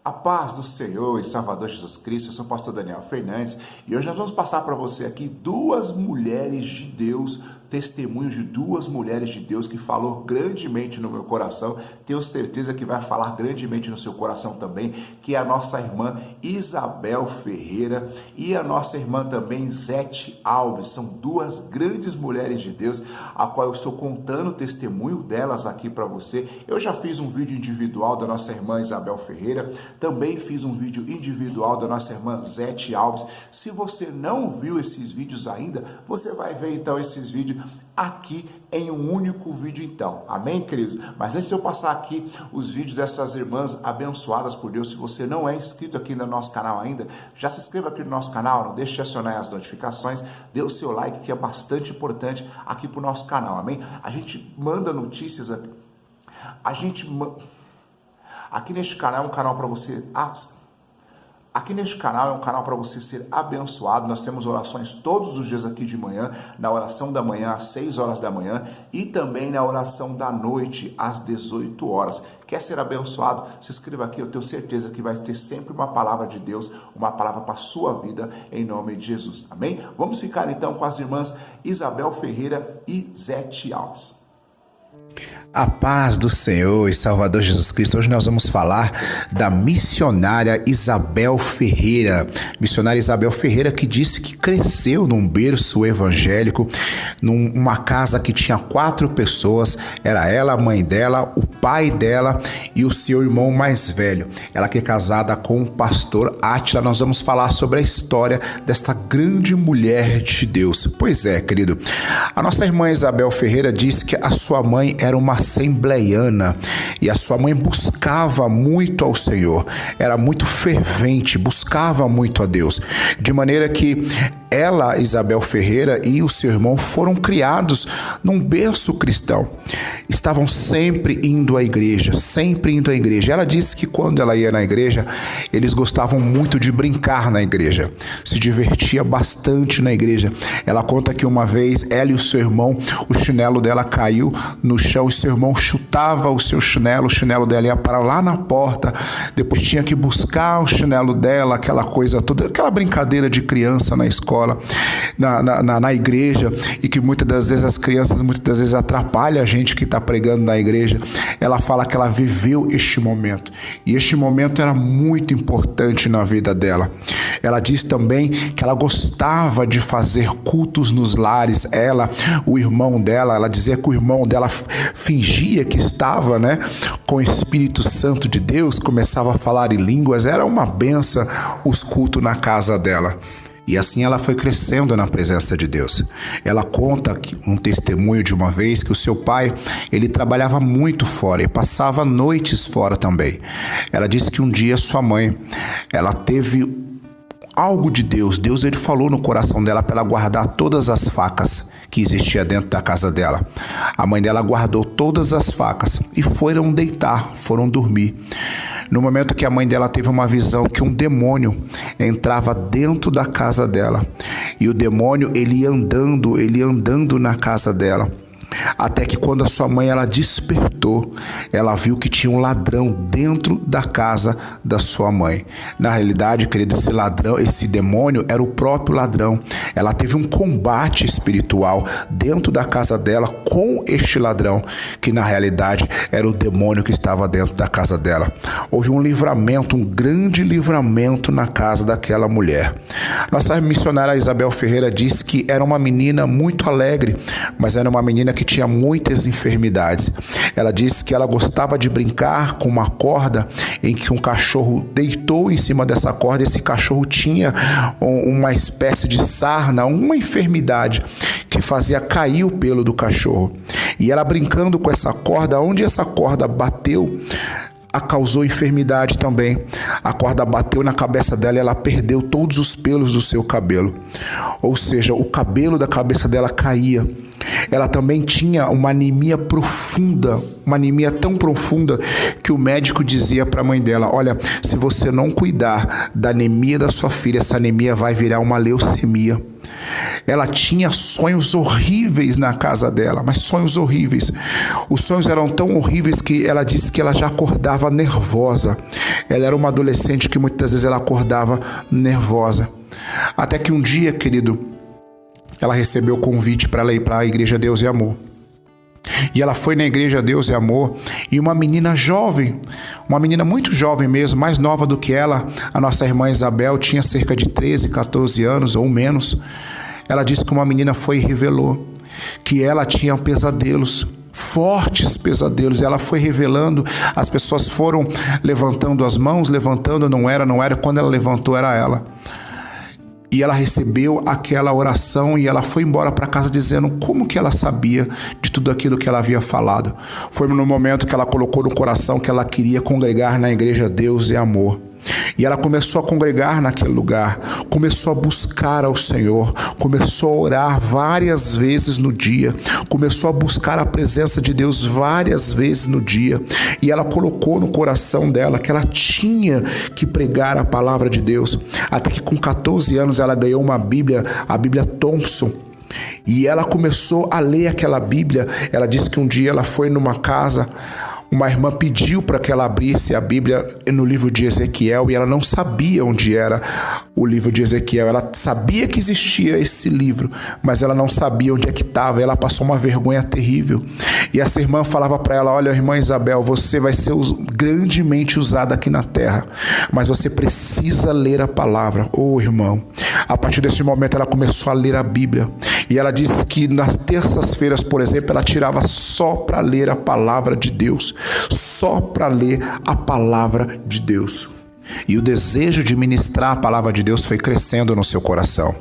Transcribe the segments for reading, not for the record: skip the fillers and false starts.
A paz do Senhor e Salvador Jesus Cristo, eu sou o pastor Daniel Fernandes e hoje nós vamos passar para você aqui duas mulheres de Deus, testemunhos de duas mulheres de Deus que falou grandemente no meu coração, tenho certeza que vai falar grandemente no seu coração também, que é a nossa irmã Isabel Ferreira e a nossa irmã também Zete Alves. São duas grandes mulheres de Deus, a qual eu estou contando o testemunho delas aqui para você. Eu já fiz um vídeo individual da nossa irmã Isabel Ferreira, também fiz um vídeo individual da nossa irmã Zete Alves. Se você não viu esses vídeos ainda, você vai ver então esses vídeos aqui em um único vídeo então. Amém, queridos? Mas antes de eu passar aqui os vídeos dessas irmãs abençoadas por Deus, se você não é inscrito aqui no nosso canal ainda, já se inscreva aqui no nosso canal, não deixe de acionar as notificações, dê o seu like que é bastante importante aqui para o nosso canal, amém? A gente manda notícias, aqui neste canal é um canal para você... Aqui neste canal é um canal para você ser abençoado. Nós temos orações todos os dias aqui de manhã, na oração da manhã às 6 horas da manhã e também na oração da noite às 18 horas. Quer ser abençoado? Se inscreva aqui, eu tenho certeza que vai ter sempre uma palavra de Deus, uma palavra para a sua vida, em nome de Jesus. Amém? Vamos ficar então com as irmãs Isabel Ferreira e Zete Alves. A paz do Senhor e Salvador Jesus Cristo. Hoje nós vamos falar da missionária Isabel Ferreira. Missionária Isabel Ferreira, que disse que cresceu num berço evangélico, numa casa que tinha 4 pessoas. Era ela, a mãe dela, o pai dela e o seu irmão mais velho. Ela que é casada com o pastor Átila. Nós vamos falar sobre a história desta grande mulher de Deus. Pois é, querido. A nossa irmã Isabel Ferreira disse que a sua mãe era uma assembleiana e a sua mãe buscava muito ao Senhor, era muito fervente, buscava muito a Deus, de maneira que ela, Isabel Ferreira, e o seu irmão foram criados num berço cristão. Estavam sempre indo à igreja, sempre indo à igreja. Ela disse que quando ela ia na igreja, eles gostavam muito de brincar na igreja, se divertia bastante na igreja. Ela conta que uma vez ela e o seu irmão, o chinelo dela caiu no chão e seu irmão chutava o seu chinelo, o chinelo dela ia para lá na porta, depois tinha que buscar o chinelo dela, aquela coisa toda, aquela brincadeira de criança na escola, na igreja, e que muitas das vezes as crianças atrapalham a gente que está pregando na igreja. Ela fala que ela viveu este momento, e este momento era muito importante na vida dela. Ela diz também que ela gostava de fazer cultos nos lares. Ela, o irmão dela, ela dizia que o irmão dela fingia que estava, com o Espírito Santo de Deus, começava a falar em línguas. Era uma benção os cultos na casa dela. E assim ela foi crescendo na presença de Deus. Ela conta um testemunho de uma vez que o seu pai, ele trabalhava muito fora e passava noites fora também. Ela disse que um dia sua mãe, ela teve algo de Deus. Deus, ele falou no coração dela para ela guardar todas as facas que existia dentro da casa dela. A mãe dela guardou todas as facas e foram deitar, foram dormir. No momento que a mãe dela teve uma visão que um demônio entrava dentro da casa dela. E o demônio, ele ia andando na casa dela. Até que quando a sua mãe ela despertou, ela viu que tinha um ladrão dentro da casa da sua mãe. Na realidade, querido, esse ladrão, esse demônio era o próprio ladrão. Ela teve um combate espiritual dentro da casa dela com este ladrão, que na realidade era o demônio que estava dentro da casa dela. Houve um livramento, um grande livramento na casa daquela mulher. Nossa missionária Isabel Ferreira disse que era uma menina muito alegre, mas era uma menina que tinha muitas enfermidades. Ela disse que ela gostava de brincar com uma corda em que um cachorro deitou em cima dessa corda. Esse cachorro tinha uma espécie de sarna, uma enfermidade que fazia cair o pelo do cachorro. E ela brincando com essa corda, onde essa corda bateu, a causou enfermidade também. A corda bateu na cabeça dela e ela perdeu todos os pelos do seu cabelo. Ou seja, o cabelo da cabeça dela caía. Ela também tinha uma anemia profunda, uma anemia tão profunda que o médico dizia para a mãe dela: olha, se você não cuidar da anemia da sua filha, essa anemia vai virar uma leucemia. Ela tinha sonhos horríveis na casa dela, mas sonhos horríveis. Os sonhos eram tão horríveis que ela disse que ela já acordava nervosa. Ela era uma adolescente que muitas vezes ela acordava nervosa. Até que um dia, querido, ela recebeu o convite para ela ir para a Igreja Deus e Amor. E ela foi na Igreja Deus e Amor, e uma menina jovem, uma menina muito jovem mesmo, mais nova do que ela, a nossa irmã Isabel, tinha cerca de 13, 14 anos ou menos. Ela disse que uma menina foi e revelou que ela tinha pesadelos, fortes pesadelos. Ela foi revelando, as pessoas foram levantando as mãos, levantando, não era, quando ela levantou era ela. E ela recebeu aquela oração e ela foi embora para casa dizendo como que ela sabia de tudo aquilo que ela havia falado. Foi no momento que ela colocou no coração que ela queria congregar na Igreja Deus e Amor. E ela começou a congregar naquele lugar, começou a buscar ao Senhor, começou a orar várias vezes no dia, começou a buscar a presença de Deus várias vezes no dia. E ela colocou no coração dela que ela tinha que pregar a palavra de Deus. Até que com 14 anos ela ganhou uma Bíblia, a Bíblia Thompson. E ela começou a ler aquela Bíblia. Ela disse que um dia ela foi numa casa, uma irmã pediu para que ela abrisse a Bíblia no livro de Ezequiel e ela não sabia onde era o livro de Ezequiel. Ela sabia que existia esse livro, mas ela não sabia onde é que estava. Ela passou uma vergonha terrível. E essa irmã falava para ela: olha, irmã Isabel, você vai ser grandemente usada aqui na terra, mas você precisa ler a palavra. Oh, irmão, a partir desse momento ela começou a ler a Bíblia. E ela disse que nas terças-feiras, por exemplo, ela tirava só para ler a palavra de Deus. Só para ler a palavra de Deus. E o desejo de ministrar a palavra de Deus foi crescendo no seu coração.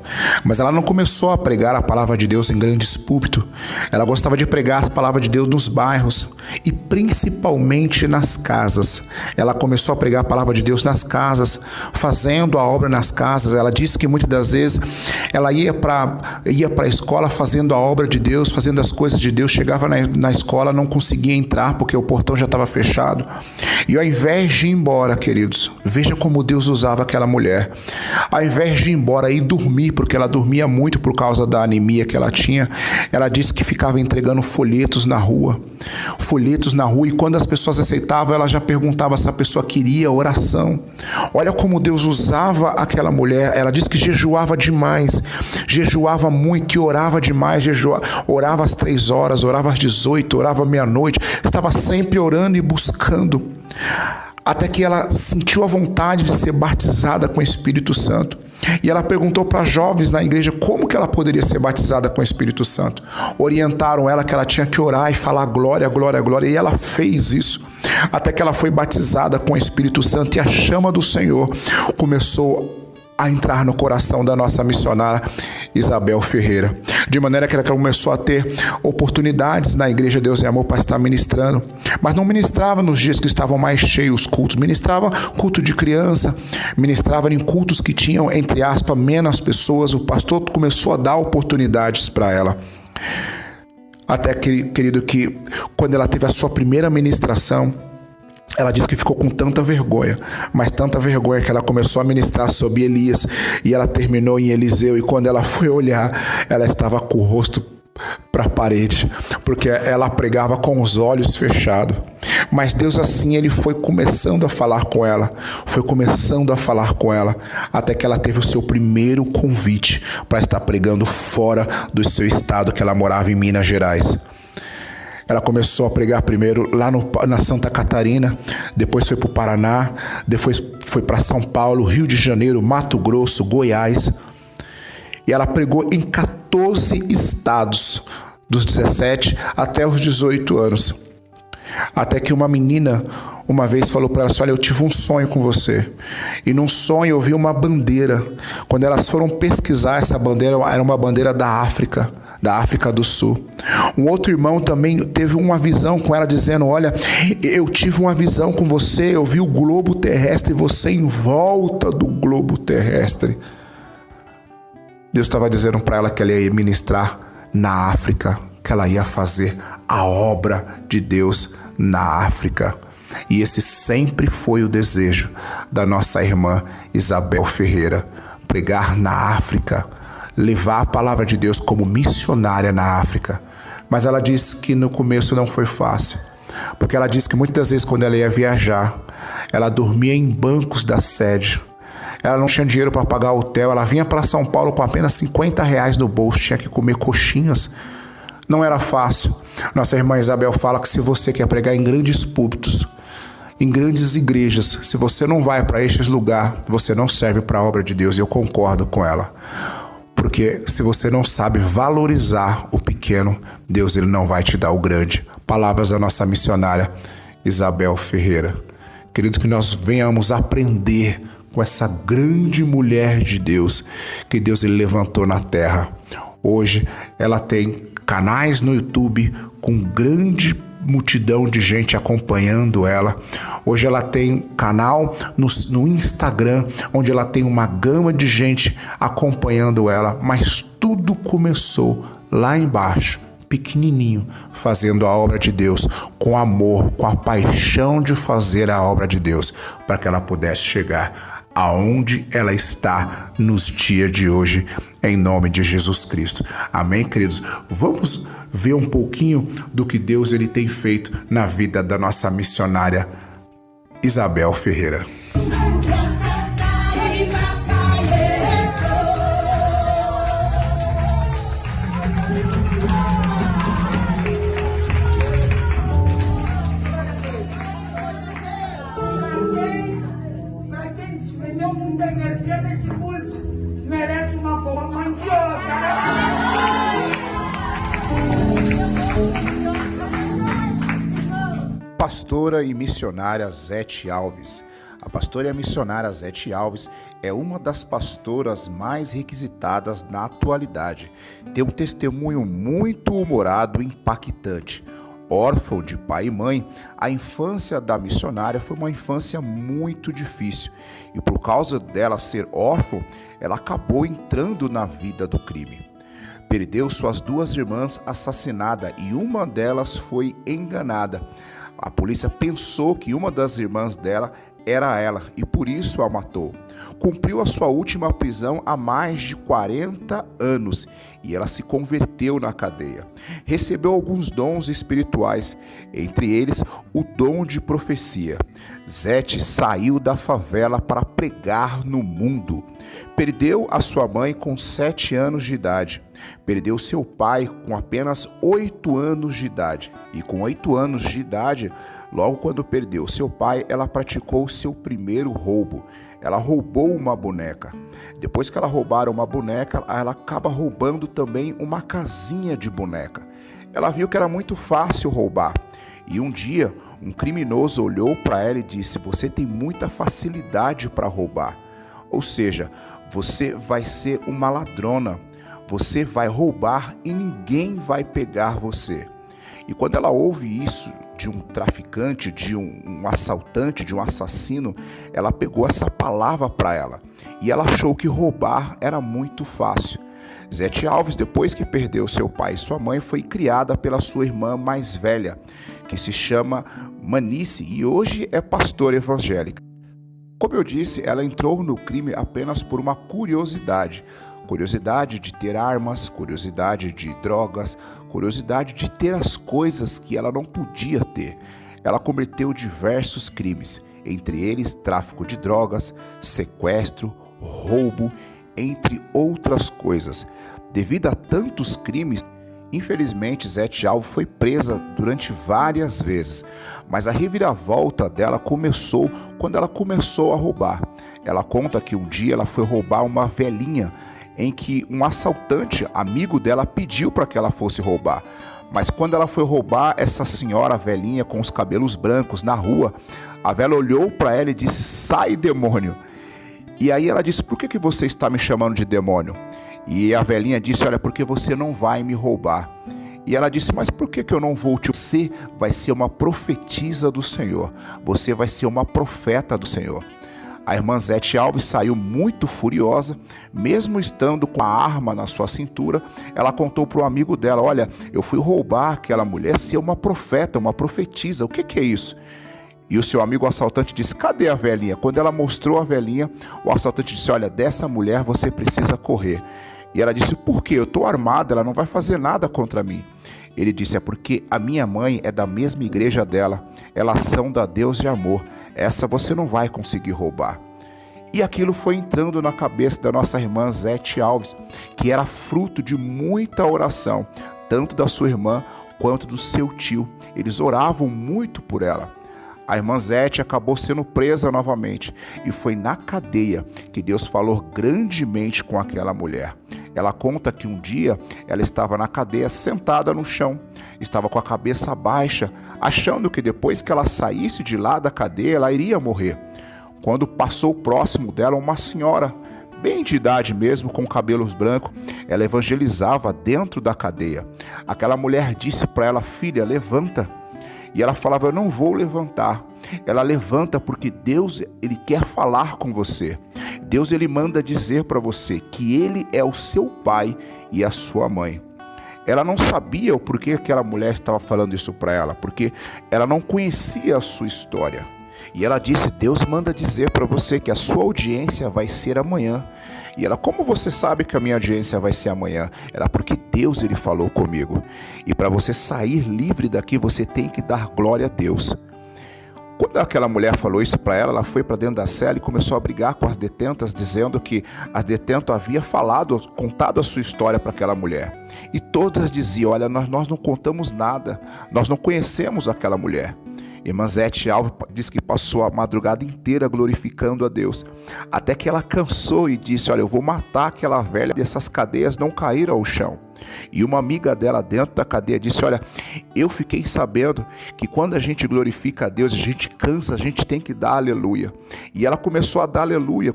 Mas ela não começou a pregar a palavra de Deus em grandes púlpitos. Ela gostava de pregar as palavras de Deus nos bairros e principalmente nas casas. Ela começou a pregar a palavra de Deus nas casas, fazendo a obra nas casas. Ela disse que muitas das vezes ela ia para a escola fazendo a obra de Deus, fazendo as coisas de Deus. Chegava na escola, não conseguia entrar porque o portão já estava fechado. E ao invés de ir embora, queridos, veja como Deus usava aquela mulher. Ao invés de ir embora e dormir, porque ela dormia muito por causa da anemia que ela tinha, ela disse que ficava entregando folhetos na rua. E quando as pessoas aceitavam, ela já perguntava se a pessoa queria oração. Olha como Deus usava aquela mulher. Ela disse que jejuava demais, jejuava muito e orava demais. Orava às 3 horas, orava às 18, orava à meia-noite. Estava sempre orando e buscando. Até que ela sentiu a vontade de ser batizada com o Espírito Santo. E ela perguntou para jovens na igreja como que ela poderia ser batizada com o Espírito Santo. Orientaram ela que ela tinha que orar e falar glória, glória, glória. E ela fez isso. Até que ela foi batizada com o Espírito Santo e a chama do Senhor começou a entrar no coração da nossa missionária Isabel Ferreira. De maneira que ela começou a ter oportunidades na Igreja Deus e Amor para estar ministrando. Mas não ministrava nos dias que estavam mais cheios os cultos. Ministrava culto de criança, ministrava em cultos que tinham, entre aspas, menos pessoas. O pastor começou a dar oportunidades para ela. Até, querido, que quando ela teve a sua primeira ministração, ela disse que ficou com tanta vergonha, mas tanta vergonha que ela começou a ministrar sobre Elias e ela terminou em Eliseu. E quando ela foi olhar, ela estava com o rosto para a parede, porque ela pregava com os olhos fechados. Mas Deus assim, ele foi começando a falar com ela, até que ela teve o seu primeiro convite para estar pregando fora do seu estado, que ela morava em Minas Gerais. Ela começou a pregar primeiro lá na Santa Catarina, depois foi para o Paraná, depois foi para São Paulo, Rio de Janeiro, Mato Grosso, Goiás. E ela pregou em 14 estados, dos 17 até os 18 anos. Até que uma menina uma vez falou para ela assim: olha, eu tive um sonho com você. E num sonho eu vi uma bandeira. Quando elas foram pesquisar, essa bandeira era uma bandeira da África do Sul. Um outro irmão também teve uma visão com ela dizendo: olha, eu tive uma visão com você, eu vi o globo terrestre e você em volta do globo terrestre. Deus estava dizendo para ela que ela ia ministrar na África que ela ia fazer a obra de Deus na África. E esse sempre foi o desejo da nossa irmã Isabel Ferreira, pregar na África, levar a palavra de Deus como missionária na África. Mas ela disse que no começo não foi fácil, porque ela disse que muitas vezes quando ela ia viajar, ela dormia em bancos da sede. Ela não tinha dinheiro para pagar hotel, ela vinha para São Paulo com apenas R$50 no bolso, tinha que comer coxinhas. Não era fácil. Nossa irmã Isabel fala que se você quer pregar em grandes púlpitos, em grandes igrejas, se você não vai para estes lugares, você não serve para a obra de Deus. E eu concordo com ela. Porque se você não sabe valorizar o pequeno, Deus ele não vai te dar o grande. Palavras da nossa missionária Isabel Ferreira. Queridos, que nós venhamos aprender com essa grande mulher de Deus que Deus ele levantou na terra. Hoje ela tem canais no YouTube com grande multidão de gente acompanhando ela. Hoje ela tem canal no Instagram, onde ela tem uma gama de gente acompanhando ela, mas tudo começou lá embaixo, pequenininho, fazendo a obra de Deus com amor, com a paixão de fazer a obra de Deus, para que ela pudesse chegar aonde ela está nos dias de hoje, em nome de Jesus Cristo. Amém, queridos? Vamos ver um pouquinho do que Deus ele tem feito na vida da nossa missionária Isabel Ferreira. Merece uma boa mandioca. Pastora e missionária Zete Alves. A pastora e a missionária Zete Alves é uma das pastoras mais requisitadas na atualidade. Tem um testemunho muito humorado e impactante. Órfão de pai e mãe, a infância da missionária foi uma infância muito difícil. E por causa dela ser órfã, ela acabou entrando na vida do crime. Perdeu suas 2 irmãs assassinadas e uma delas foi enganada. A polícia pensou que uma das irmãs dela era ela e por isso a matou. Cumpriu a sua última prisão há mais de 40 anos e ela se converteu na cadeia. Recebeu alguns dons espirituais, entre eles o dom de profecia. Zete saiu da favela para pregar no mundo. Perdeu a sua mãe com 7 anos de idade. Perdeu seu pai com apenas 8 anos de idade. E com 8 anos de idade, logo quando perdeu seu pai, ela praticou seu primeiro roubo. Ela roubou uma boneca. Depois que ela roubaram uma boneca, ela acaba roubando também uma casinha de boneca. Ela viu que era muito fácil roubar. E um dia, um criminoso olhou para ela e disse: "Você tem muita facilidade para roubar. Ou seja, você vai ser uma ladrona. Você vai roubar e ninguém vai pegar você." E quando ela ouve isso de um traficante, de um assaltante, de um assassino, ela pegou essa palavra para ela. E ela achou que roubar era muito fácil. Zete Alves, depois que perdeu seu pai e sua mãe, foi criada pela sua irmã mais velha, que se chama Manice, e hoje é pastora evangélica. Como eu disse, ela entrou no crime apenas por uma curiosidade. Curiosidade de ter armas, curiosidade de drogas, curiosidade de ter as coisas que ela não podia ter. Ela cometeu diversos crimes, entre eles tráfico de drogas, sequestro, roubo, entre outras coisas. Devido a tantos crimes, infelizmente Zete Alves foi presa durante várias vezes, mas a reviravolta dela começou quando ela começou a roubar. Ela conta que um dia ela foi roubar uma velhinha, em que um assaltante, amigo dela, pediu para que ela fosse roubar. Mas quando ela foi roubar essa senhora velhinha com os cabelos brancos na rua, a velha olhou para ela e disse: "Sai, demônio!" E aí ela disse: "Por que você está me chamando de demônio?" E a velhinha disse: "Olha, porque você não vai me roubar." E ela disse: "Mas por que eu não vou te... Você vai ser uma profetisa do Senhor. Você vai ser uma profeta do Senhor." A irmã Zete Alves saiu muito furiosa, mesmo estando com a arma na sua cintura. Ela contou para um amigo dela: olha, eu fui roubar aquela mulher, ser uma profeta, uma profetisa, o que é isso? E o seu amigo assaltante disse: cadê a velhinha? Quando ela mostrou a velhinha, o assaltante disse: olha, dessa mulher você precisa correr. E ela disse: por quê? Eu estou armada, ela não vai fazer nada contra mim. Ele disse: é porque a minha mãe é da mesma igreja dela, elas são da Deus de amor, essa você não vai conseguir roubar. E aquilo foi entrando na cabeça da nossa irmã Zete Alves, que era fruto de muita oração, tanto da sua irmã quanto do seu tio. Eles oravam muito por ela. A irmã Zete acabou sendo presa novamente, e foi na cadeia que Deus falou grandemente com aquela mulher. Ela conta que um dia ela estava na cadeia sentada no chão, estava com a cabeça baixa, achando que depois que ela saísse de lá da cadeia ela iria morrer. Quando passou próximo dela uma senhora, bem de idade mesmo, com cabelos brancos, ela evangelizava dentro da cadeia. Aquela mulher disse para ela: filha, levanta. E ela falava: eu não vou levantar. Ela levanta porque Deus, Ele quer falar com você. Deus, Ele manda dizer para você que Ele é o seu pai e a sua mãe. Ela não sabia o porquê aquela mulher estava falando isso para ela, porque ela não conhecia a sua história. E ela disse: Deus manda dizer para você que a sua audiência vai ser amanhã. E ela: como você sabe que a minha audiência vai ser amanhã? Ela: porque Deus, Ele falou comigo. E para você sair livre daqui, você tem que dar glória a Deus. Quando aquela mulher falou isso para ela, ela foi para dentro da cela e começou a brigar com as detentas, dizendo que as detentas haviam contado a sua história para aquela mulher. E todas diziam: olha, nós não contamos nada, nós não conhecemos aquela mulher. Irmã Zete Alves diz que passou a madrugada inteira glorificando a Deus, até que ela cansou e disse: olha, eu vou matar aquela velha, dessas cadeias não caíram ao chão. E uma amiga dela dentro da cadeia disse: olha, eu fiquei sabendo que quando a gente glorifica a Deus, a gente cansa, a gente tem que dar aleluia. E ela começou a dar aleluia,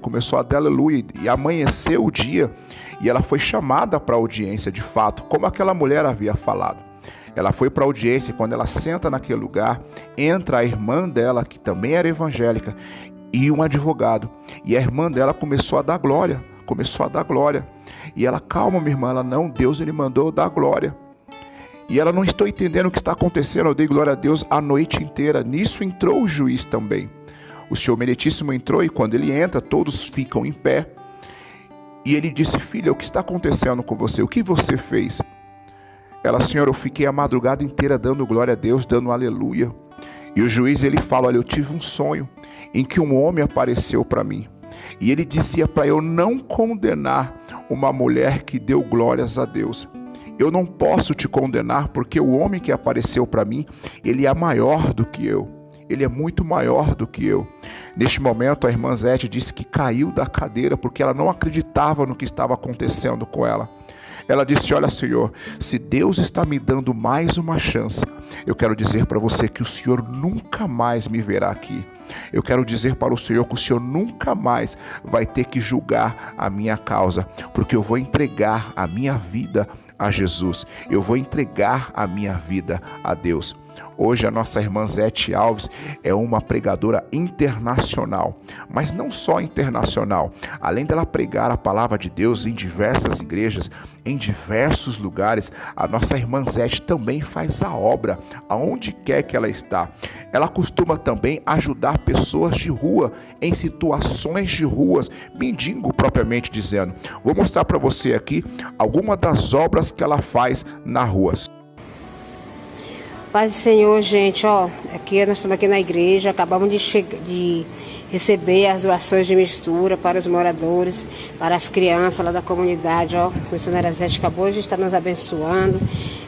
e amanheceu o dia, e ela foi chamada para a audiência de fato, como aquela mulher havia falado. Ela foi para a audiência, e quando ela senta naquele lugar, entra a irmã dela, que também era evangélica, e um advogado. E a irmã dela começou a dar glória. E ela: calma, minha irmã. Ela: não, Deus, Ele mandou eu dar glória. E ela: não estou entendendo o que está acontecendo, eu dei glória a Deus a noite inteira. Nisso entrou o juiz também. O Senhor Meritíssimo entrou, e quando ele entra, todos ficam em pé. E ele disse: filha, o que está acontecendo com você? O que você fez? Ela: Senhor, eu fiquei a madrugada inteira dando glória a Deus, dando aleluia. E o juiz, ele fala: olha, eu tive um sonho em que um homem apareceu para mim. E ele dizia para eu não condenar uma mulher que deu glórias a Deus. Eu não posso te condenar porque o homem que apareceu para mim, ele é maior do que eu. Ele é muito maior do que eu. Neste momento, a irmã Zete disse que caiu da cadeira porque ela não acreditava no que estava acontecendo com ela. Ela disse: olha, Senhor, se Deus está me dando mais uma chance, eu quero dizer para você que o Senhor nunca mais me verá aqui. Eu quero dizer para o Senhor que o Senhor nunca mais vai ter que julgar a minha causa, porque eu vou entregar a minha vida a Jesus. Eu vou entregar a minha vida a Deus. Hoje a nossa irmã Zete Alves é uma pregadora internacional, mas não só internacional. Além dela pregar a palavra de Deus em diversas igrejas, em diversos lugares, a nossa irmã Zete também faz a obra aonde quer que ela está. Ela costuma também ajudar pessoas de rua, em situações de ruas, mendigo propriamente dizendo. Vou mostrar para você aqui algumas das obras que ela faz nas ruas. Paz do Senhor, gente, ó, aqui nós estamos aqui na igreja, acabamos de receber as doações de mistura para os moradores, para as crianças lá da comunidade, ó. A missionária Zete acabou de estar nos abençoando.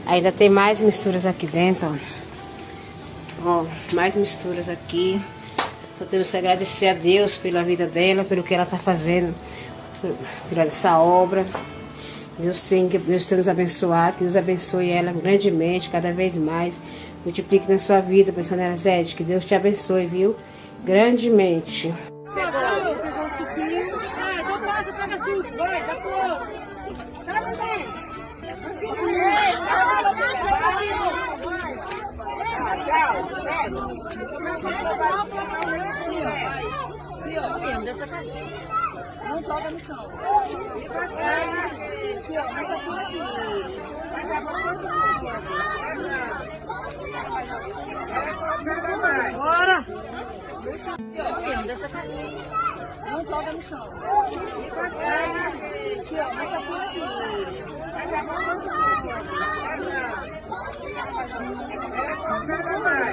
Ainda tem mais misturas aqui dentro, ó, mais misturas aqui. Só temos que agradecer a Deus pela vida dela, pelo que ela está fazendo, por essa obra. Deus tem nos abençoado, que Deus abençoe ela grandemente, cada vez mais. Multiplique na sua vida, missionária Zete, que Deus te abençoe, viu? Grandemente. Não joga no chão. Bora! Não joga no chão.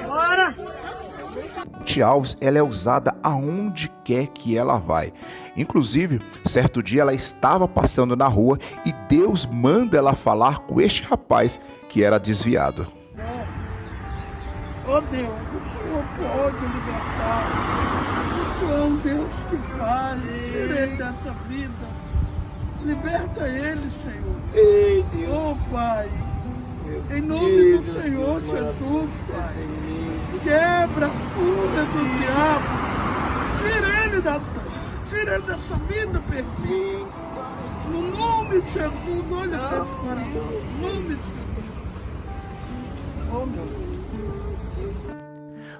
Bora! Tia Alves, ela é usada aonde quer que ela vai. Inclusive, certo dia ela estava passando na rua e Deus manda ela falar com este rapaz que era desviado. Oh Deus, o Senhor pode libertar. O Senhor é um Deus que faz. Tira ele dessa vida. Liberta ele, Senhor. Ei, Deus. Oh Pai, em nome Deus, do Senhor Deus, Jesus, Pai. Quebra a fúria do diabo. Tira ele dessa vida perdida. No nome de Jesus, olha para esse coração. No nome de Jesus. Oh meu Deus.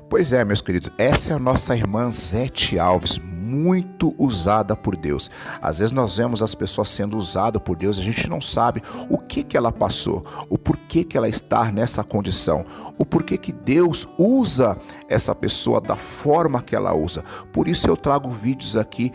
Pois é, meus queridos, essa é a nossa irmã Zete Alves, muito usada por Deus. Às vezes nós vemos as pessoas sendo usadas por Deus e a gente não sabe o que ela passou, o porquê que ela está nessa condição, o porquê que Deus usa essa pessoa da forma que ela usa. Por isso eu trago vídeos aqui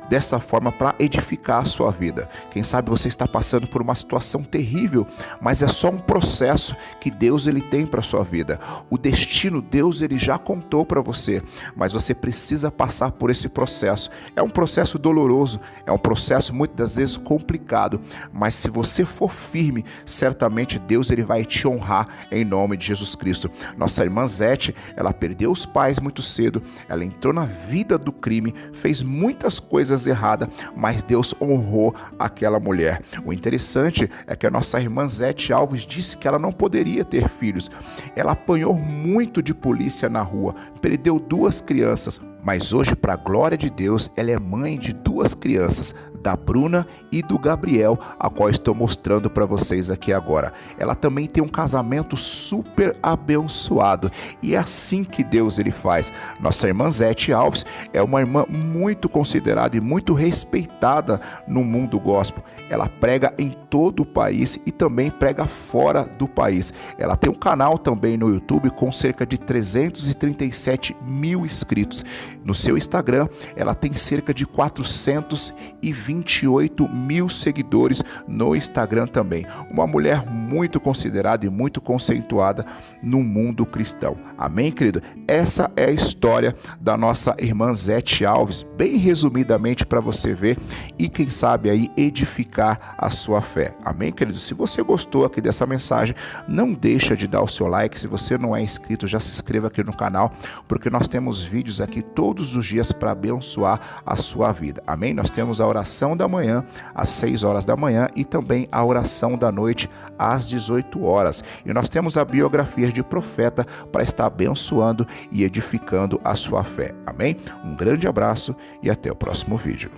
dessa forma para edificar a sua vida. Quem sabe você está passando por uma situação terrível, mas é só um processo que Deus ele tem para a sua vida. O destino Deus ele já contou para você, mas você precisa passar por esse processo. É um processo doloroso, é um processo muitas das vezes complicado, mas se você for firme, certamente Deus ele vai te honrar em nome de Jesus Cristo. Nossa irmã Zete, ela perdeu os pais muito cedo, ela entrou na vida do crime, fez muitas coisas errada, mas Deus honrou aquela mulher. O interessante é que a nossa irmã Zete Alves disse que ela não poderia ter filhos. Ela apanhou muito de polícia na rua, perdeu 2 crianças, mas hoje, para a glória de Deus, ela é mãe de 2 crianças, da Bruna e do Gabriel, a qual estou mostrando para vocês aqui agora. Ela também tem um casamento super abençoado e é assim que Deus ele faz. Nossa irmã Zete Alves é uma irmã muito considerada e muito respeitada no mundo gospel. Ela prega em todo o país e também prega fora do país. Ela tem um canal também no YouTube com cerca de 337 mil inscritos. No seu Instagram, ela tem cerca de 428 mil seguidores no Instagram também. Uma mulher muito considerada e muito conceituada no mundo cristão. Amém, querido? Essa é a história da nossa irmã Zete Alves, bem resumidamente para você ver e quem sabe aí edificar a sua fé. Amém, querido? Se você gostou aqui dessa mensagem, não deixa de dar o seu like. Se você não é inscrito, já se inscreva aqui no canal, porque nós temos vídeos aqui todos os dias para abençoar a sua vida. Amém? Nós temos a oração da manhã às 6 horas da manhã e também a oração da noite às 18 horas. E nós temos a biografia de profeta para estar abençoando e edificando a sua fé. Amém? Um grande abraço e até o próximo vídeo.